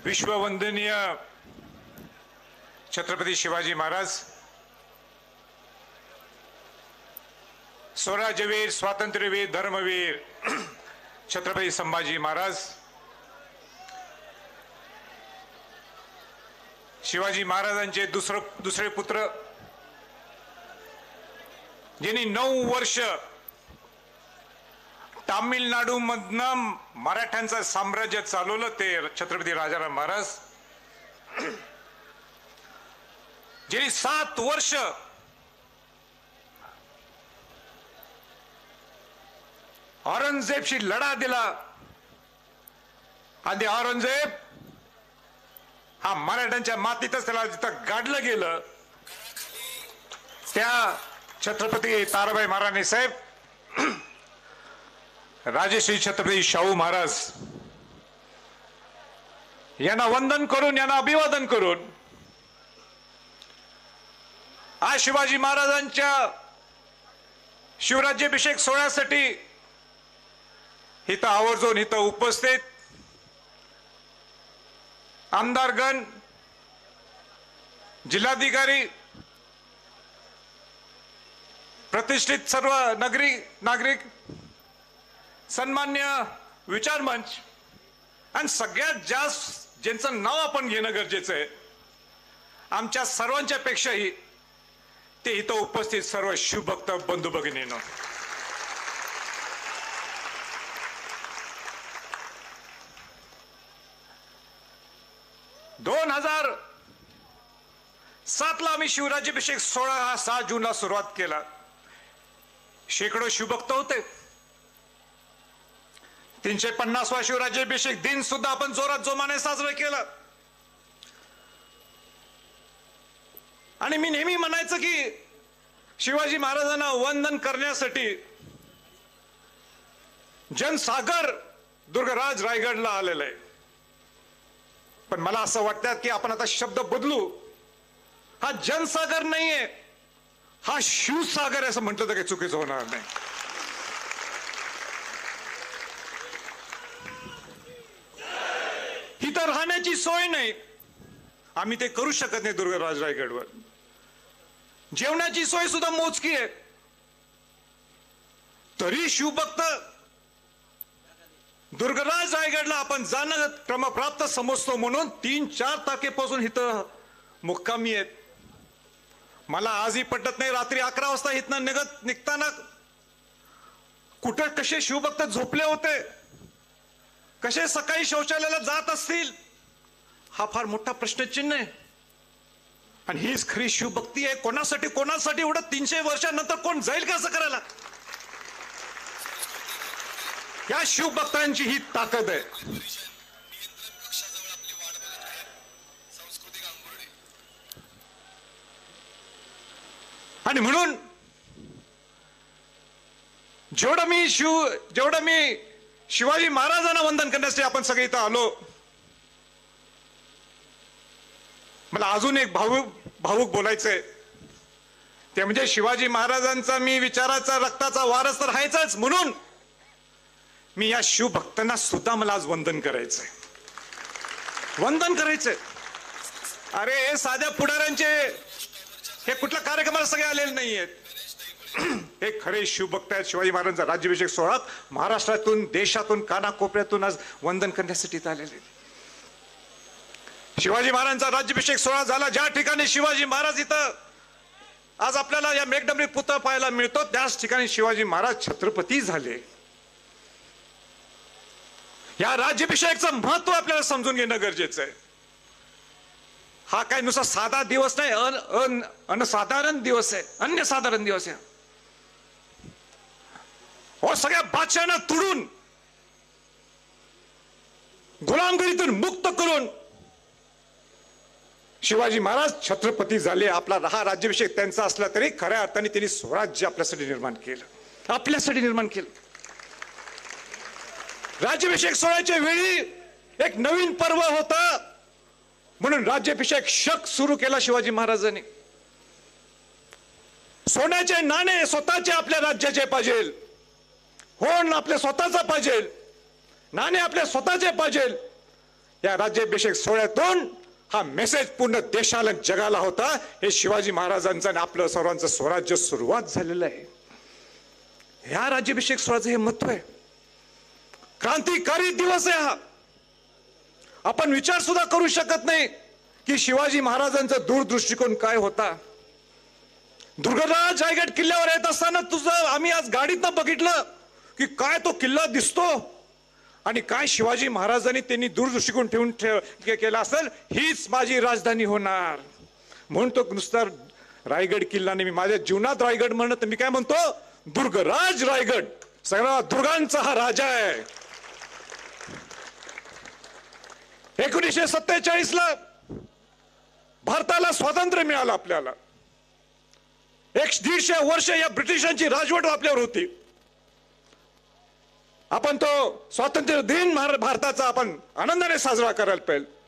विश्ववंदनीय छत्रपती शिवाजी महाराज, स्वराज्यवीर, स्वातंत्र्यवीर, धर्मवीर छत्रपती संभाजी महाराज, शिवाजी महाराजांचे दुसरे पुत्र, ज्यांनी 9 वर्ष तामिळनाडू मधनं मराठ्यांचं साम्राज्य चालवलं, ते छत्रपती राजाराम महाराज, ज्यांनी 7 वर्ष औरंगजेबशी लढा दिला आणि औरंगजेब हा मराठ्यांच्या मातीतच त्याला जिथं गाडलं गेलं, त्या छत्रपती ताराबाई महाराणी साहेब, राजश्री छत्रपती शाहू महाराज यांना वंदन करून, यांना अभिवादन करून आज शिवाजी महाराजांच्या शिवराज्याभिषेक सोहळ्यासाठी इथं आवर्जून इथं उपस्थित आमदारगण, जिल्हाधिकारी, प्रतिष्ठित सर्व नागरिक, सन्मान्य विचार मंच आणि सगळ्यात जास्त ज्यांचं नाव आपण घेणं गरजेचं आहे, आमच्या सर्वांच्या पेक्षाही ते इथं उपस्थित सर्व शिवभक्त बंधू भगिनींनो, दोन 2007 ला आम्ही शिवराज्याभिषेक सोहळा हा 7 जूनला सुरुवात केला. शेकडो शिवभक्त होते. 350वा शिवराज्याभिषेक दिन सुद्धा आपण जोरात जोमाने साजरा केला. आणि मी नेहमी म्हणायचं की शिवाजी महाराजांना वंदन करण्यासाठी जनसागर दुर्गराज रायगडला आलेलं आहे. पण मला असं वाटतं की आपण आता शब्द बदलू. हा जनसागर नाहीये, हा शिवसागर असं म्हटलं तर काही चुकीचं होणार नाही. इथं राहण्याची सोय नाही, आम्ही ते करू शकत नाही. दुर्गराज रायगडवर जेवणाची सोय सुद्धा मोजकी आहे. तरी शिवभक्त दुर्गराज रायगडला आपण जाणं क्रमप्राप्त समजतो म्हणून 3-4 तारखेपासून इथं मुक्कामी आहेत. मला आजही पटत नाही, रात्री 11 वाजता इथनं निघताना कुठे कसे शिवभक्त झोपले होते, कसे सकाळी शौचालयाला जात असतील, हा फार मोठा प्रश्नचिन्ह आहे. आणि हीच खरी शिवभक्ती आहे. कोणासाठी एवढं 300 वर्षानंतर कोण जाईल का असं करायला? या शिवभक्तांची ही ताकद आहे. आणि म्हणून जेवढं मी शिवाजी महाराजांना वंदन करण्यासाठी आपण सगळे इथं आलो, मला अजून एक भावुक बोलायचंय. ते म्हणजे शिवाजी महाराजांचा मी विचाराचा, रक्ताचा वारस तर आहेच, म्हणून मी या शिवभक्तांना सुद्धा मला आज वंदन करायचंय. अरे साध्या पुढाऱ्यांचे हे कुठल्या कार्यक्रमाला सगळे आलेले नाहीयेत. हे खरे शिवभक्त आहेत. शिवाजी महाराजांचा राज्याभिषेक सोहळा महाराष्ट्रातून, देशातून, कानाकोपऱ्यातून आज वंदन करण्यासाठी आलेले. शिवाजी महाराजांचा राज्याभिषेक सोहळा झाला ज्या ठिकाणी शिवाजी महाराज इथं आज आपल्याला या मेघडंबरी पुतळा पाहायला मिळतो, त्याच ठिकाणी शिवाजी महाराज छत्रपती झाले. या राज्याभिषेकचं महत्व आपल्याला समजून घेणं गरजेचं आहे. हा काय नुसता साधा दिवस नाही, अनसाधारण दिवस आहे, अन्यसाधारण दिवस आहे. हो, सगळ्या बादशाहांना तुडून, गुलामगिरीतून मुक्त करून शिवाजी महाराज छत्रपती झाले. आपला हा राज्याभिषेक त्यांचा असला तरी खऱ्या अर्थाने त्यांनी स्वराज्य आपल्यासाठी निर्माण केलं. राज्याभिषेक सोहळ्याच्या वेळी एक नवीन पर्व होता, म्हणून राज्याभिषेक शक सुरू केला शिवाजी महाराजांनी. सोन्याचे नाणे स्वतःचे आपल्या राज्याचे पाहिजे, होण आपले स्वतःचा पाहिजे, नाणे आपले स्वतःचे पाहिजे. या राज्याभिषेक सोहळ्यातून हा मेसेज पूर्ण देशाला जगाला होता, हे शिवाजी महाराजांचं आणि आपलं सर्वांचं स्वराज्य सुरुवात झालेलं आहे. ह्या राज्याभिषेक सोहळ्याचं हे महत्व आहे. क्रांतिकारी दिवस आहे हा. आपण विचार सुद्धा करू शकत नाही की शिवाजी महाराजांचा दूरदृष्टिकोन काय होता. दुर्गराज रायगड किल्ल्यावर येत असताना आम्ही आज गाडीतनं बघितलं की काय तो किल्ला दिसतो आणि काय शिवाजी महाराजांनी त्यांनी दूरदृष्टिकोन ठेवून केला असेल, हीच माझी राजधानी होणार म्हणून तो नुसता रायगड किल्ला नाही, मी माझ्या जीवनात रायगड म्हणत मी काय म्हणतो, दुर्गराज रायगड, सगळा दुर्गांचा हा राजा आहे. 1947 ला भारताला स्वातंत्र्य मिळालं. आपल्याला 150 वर्ष या ब्रिटिशांची राजवट आपल्यावर होती. आपण तो स्वातंत्र्य दिन भारताचा आपण आनंदाने साजरा करायला पाहिजे.